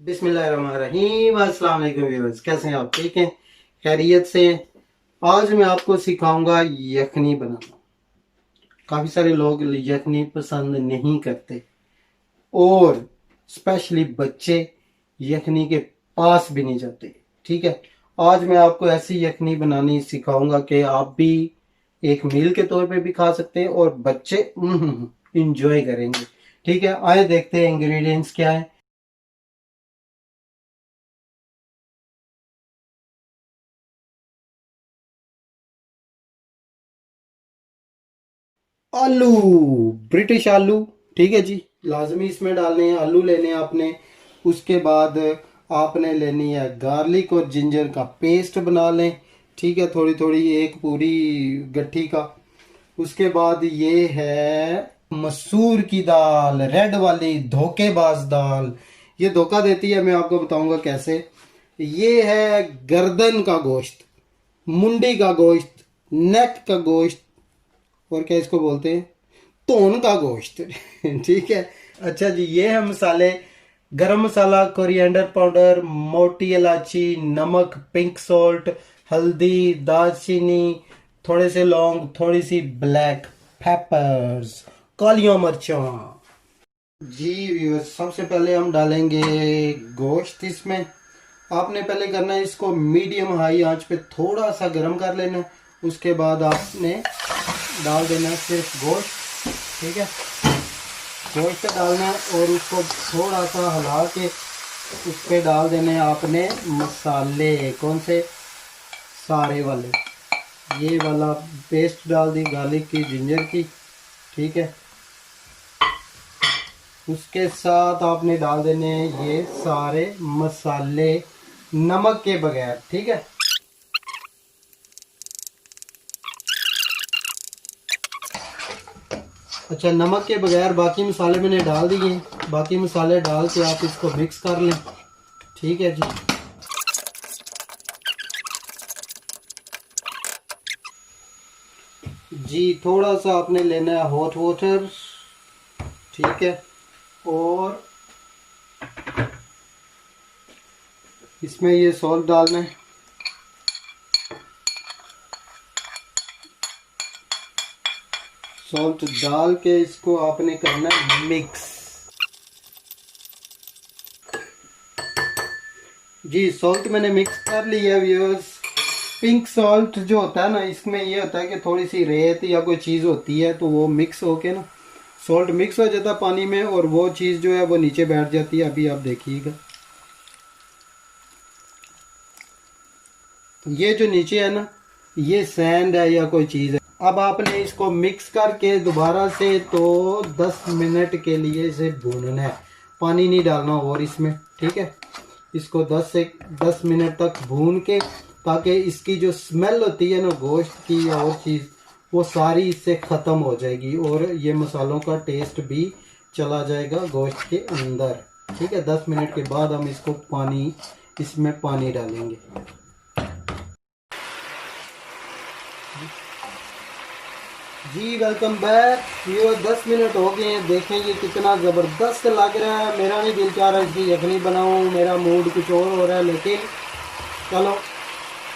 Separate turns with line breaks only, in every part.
बिस्मिल्लाहिर्रहमानिर्रहीम। अस्सलाम वालेकुम व्यूअर्स, कैसे हैं आप? ठीक हैं, खैरियत से? आज मैं आपको सिखाऊंगा यखनी बनाना। काफ़ी सारे लोग यखनी पसंद नहीं करते और स्पेशली बच्चे यखनी के पास भी नहीं जाते। ठीक है, आज मैं आपको ऐसी यखनी बनानी सिखाऊंगा कि आप भी एक मील के तौर पे भी खा सकते हैं और बच्चे इंजॉय करेंगे। ठीक है, आए देखते हैं इंग्रेडिएंट्स क्या है। आलू, ब्रिटिश आलू। ठीक है जी, लाजमी इसमें डालने हैं। आलू लेने हैं आपने। उसके बाद आपने लेनी है गार्लिक और जिंजर का पेस्ट बना लें। ठीक है, थोड़ी थोड़ी, एक पूरी गट्ठी का। उसके बाद ये है मसूर की दाल, रेड वाली धोखेबाज दाल। ये धोखा देती है, मैं आपको बताऊंगा कैसे। ये है गर्दन का गोश्त, मुंडी का गोश्त, नेक का गोश्त, और क्या इसको बोलते हैं, तोन का गोश्त। ठीक है। अच्छा जी, ये है मसाले। गरम मसाला, कोरिएंडर पाउडर, मोटी इलायची, नमक, पिंक सॉल्ट, हल्दी, दालचीनी, थोड़े से लौंग, थोड़ी सी ब्लैक पेपर्स, कालियां मिर्चा। जी व्यूअर्स, सबसे पहले हम डालेंगे गोश्त इसमें। आपने पहले करना है इसको मीडियम हाई आंच पे थोड़ा सा गर्म कर लेना है। उसके बाद आपने डाल देना है सिर्फ गोश्त। ठीक है, गोश्त डालना है और उसको थोड़ा सा हिला के उस पर डाल देने हैं आपने मसाले। कौन से? सारे वाले। ये वाला पेस्ट डाल दी गार्लिक की, जिंजर की। ठीक है, उसके साथ आपने डाल देने हैं ये सारे मसाले नमक के बगैर। ठीक है, अच्छा, नमक के बगैर बाकी मसाले मैंने डाल दिए। बाकी मसाले डाल के आप इसको मिक्स कर लें। ठीक है जी। जी, थोड़ा सा आपने लेना है हॉट वाटर। ठीक है, और इसमें ये सॉल्ट डालना है। सॉल्ट डाल के इसको आपने करना है मिक्स। जी, सॉल्ट मैंने मिक्स कर लिया है व्यूअर्स। पिंक सॉल्ट जो होता है ना, इसमें ये होता है कि थोड़ी सी रेत या कोई चीज़ होती है तो वो मिक्स होके ना, सॉल्ट मिक्स हो जाता है पानी में और वो चीज़ जो है वो नीचे बैठ जाती है। अभी आप देखिएगा, ये जो नीचे है ना, ये सैंड है या कोई चीज़ है। अब आपने इसको मिक्स करके दोबारा से तो 10 मिनट के लिए इसे भूनना है। पानी नहीं डालना और इसमें। ठीक है, इसको 10 मिनट तक भून के, ताकि इसकी जो स्मेल होती है ना गोश्त की या और चीज़, वो सारी इससे ख़त्म हो जाएगी और ये मसालों का टेस्ट भी चला जाएगा गोश्त के अंदर। ठीक है, 10 मिनट के बाद हम इसको इसमें पानी डालेंगे। जी वेलकम बैक। ये 10 मिनट हो गए हैं। देखें ये कितना ज़बरदस्त लग रहा है। मेरा नहीं दिल चाह रहा इसकी यखनी बनाऊं, मेरा मूड कुछ और हो रहा है, लेकिन चलो।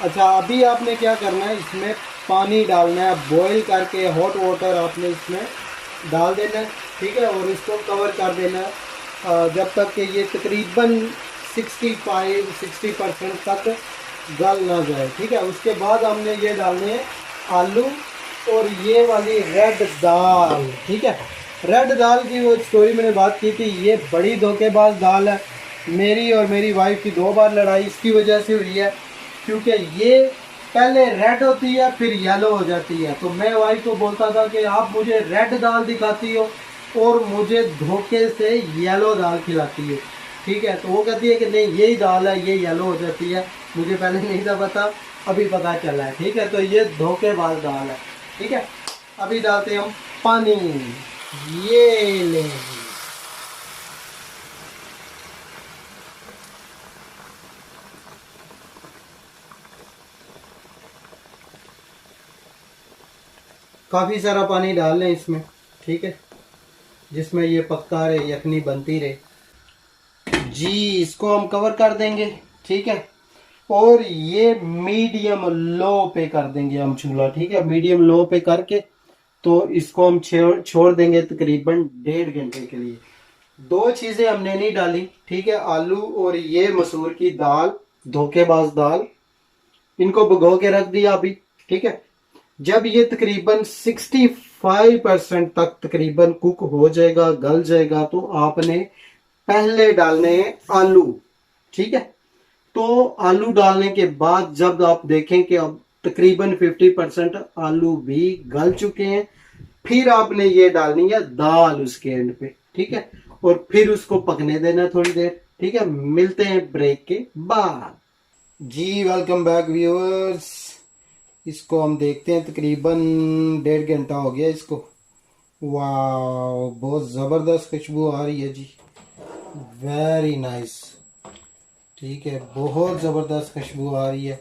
अच्छा, अभी आपने क्या करना है, इसमें पानी डालना है बॉईल करके। हॉट वाटर आपने इसमें डाल देना है। ठीक है, और इसको कवर कर देना है जब तक कि ये तकरीबन 65-60% तक गल ना जाए। ठीक है, उसके बाद हमने ये डालने हैं आलू और ये वाली रेड दाल। ठीक है, रेड दाल की वो स्टोरी मैंने बात की थी, ये बड़ी धोखेबाज दाल है। मेरी और मेरी वाइफ की 2 बार लड़ाई इसकी वजह से हुई है, क्योंकि ये पहले रेड होती है फिर येलो हो जाती है। तो मैं वाइफ को बोलता था कि आप मुझे रेड दाल दिखाती हो और मुझे धोखे से येलो दाल खिलाती हो। ठीक है, तो वो कहती है कि नहीं यही दाल है, ये येलो हो जाती है। मुझे पहले नहीं था पता, अभी पता चला है। ठीक है, तो ये धोखेबाज दाल है। ठीक है, अभी डालते हैं हम पानी। ये ले, काफ़ी सारा पानी डाल लें इसमें। ठीक है, जिसमें ये पकता रहे, यखनी बनती रहे। जी इसको हम कवर कर देंगे, ठीक है। और ये मीडियम लो पे कर देंगे हम चूल्हा, ठीक है। मीडियम लो पे करके तो इसको हम छोड़ देंगे तकरीबन 1.5 घंटे के लिए। दो चीजें हमने नहीं डाली, ठीक है, आलू और ये मसूर की दाल, धोखेबाज दाल, इनको भिगो के रख दिया अभी, ठीक है। जब ये तकरीबन 65% तक तकरीबन कुक हो जाएगा, गल जाएगा, तो आपने पहले डालने हैं आलू, ठीक है। तो आलू डालने के बाद जब आप देखें कि अब तकरीबन 50% आलू भी गल चुके हैं, फिर आपने ये डालनी है दाल उसके एंड पे, ठीक है। और फिर उसको पकने देना थोड़ी देर, ठीक है। मिलते हैं ब्रेक के बाद। जी वेलकम बैक व्यूअर्स। इसको हम देखते हैं, तकरीबन 1.5 घंटा हो गया इसको। वाह, बहुत ज़बरदस्त खुशबू आ रही है जी, वेरी नाइस, ठीक है। बहुत ज़बरदस्त खुशबू आ रही है।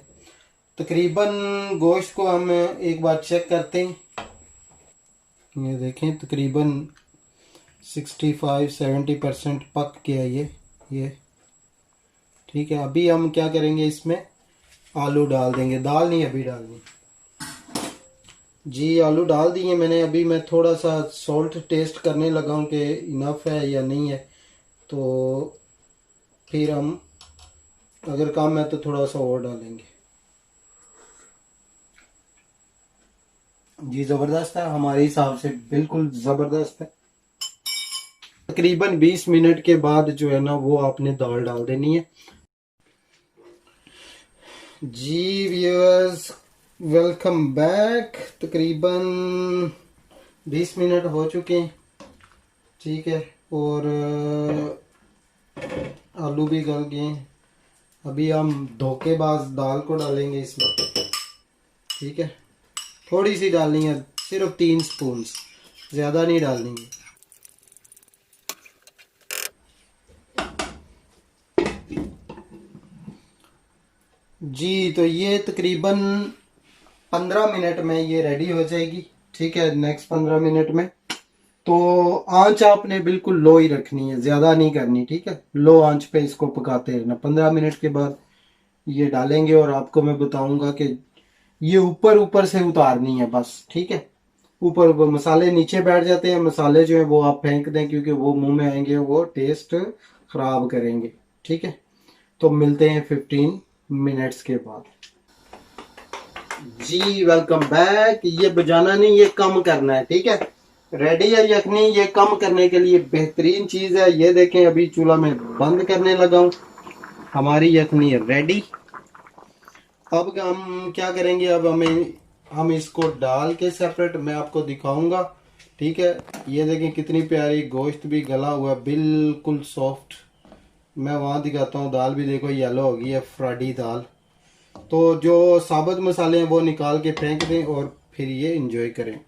तकरीबन गोश्त को हम एक बार चेक करते हैं। ये देखें तकरीबन 65-70% पक गया ये, ठीक है। अभी हम क्या करेंगे, इसमें आलू डाल देंगे, दाल नहीं अभी डालनी। जी आलू डाल दिए मैंने। अभी मैं थोड़ा सा सॉल्ट टेस्ट करने लगा हूँ कि इनफ है या नहीं है, तो फिर हम अगर कम है तो थोड़ा सा और डालेंगे। जी ज़बरदस्त है, हमारे हिसाब से बिल्कुल ज़बरदस्त है। तकरीबन 20 मिनट के बाद जो है ना, वो आपने दाल डाल देनी है। जी व्यूअर्स वेलकम बैक। तकरीबन 20 मिनट हो चुके हैं, ठीक है। और आलू भी गल गए हैं। अभी हम धोखेबाज दाल को डालेंगे इसमें, ठीक है। थोड़ी सी डालनी है, सिर्फ 3 स्पून, ज़्यादा नहीं डालनी है। जी तो ये तकरीबन 15 मिनट में ये रेडी हो जाएगी, ठीक है। नेक्स्ट 15 मिनट में तो आंच आपने बिल्कुल लो ही रखनी है, ज़्यादा नहीं करनी, ठीक है। लो आंच पे इसको पकाते रहना। 15 मिनट के बाद ये डालेंगे और आपको मैं बताऊंगा कि ये ऊपर ऊपर से उतारनी है बस, ठीक है। ऊपर ऊपर मसाले नीचे बैठ जाते हैं, मसाले जो है वो आप फेंक दें, क्योंकि वो मुंह में आएंगे, वो टेस्ट खराब करेंगे, ठीक है। तो मिलते हैं 15 मिनट्स के बाद। जी वेलकम बैक। ये बजाना नहीं, ये कम करना है, ठीक है। रेडी है यखनी, ये कम करने के लिए बेहतरीन चीज है। ये देखें अभी चूल्हा में बंद करने लगा हूं, हमारी यखनी है रेडी। अब हम क्या करेंगे, अब हम इसको डाल के सेपरेट मैं आपको दिखाऊंगा, ठीक है। ये देखें कितनी प्यारी, गोश्त भी गला हुआ बिल्कुल सॉफ्ट। मैं वहां दिखाता हूँ, दाल भी देखो येलो हो गई है, फ्राडी दाल। तो जो साबुत मसाले हैं वो निकाल के फेंक दें और फिर ये एंजॉय करें।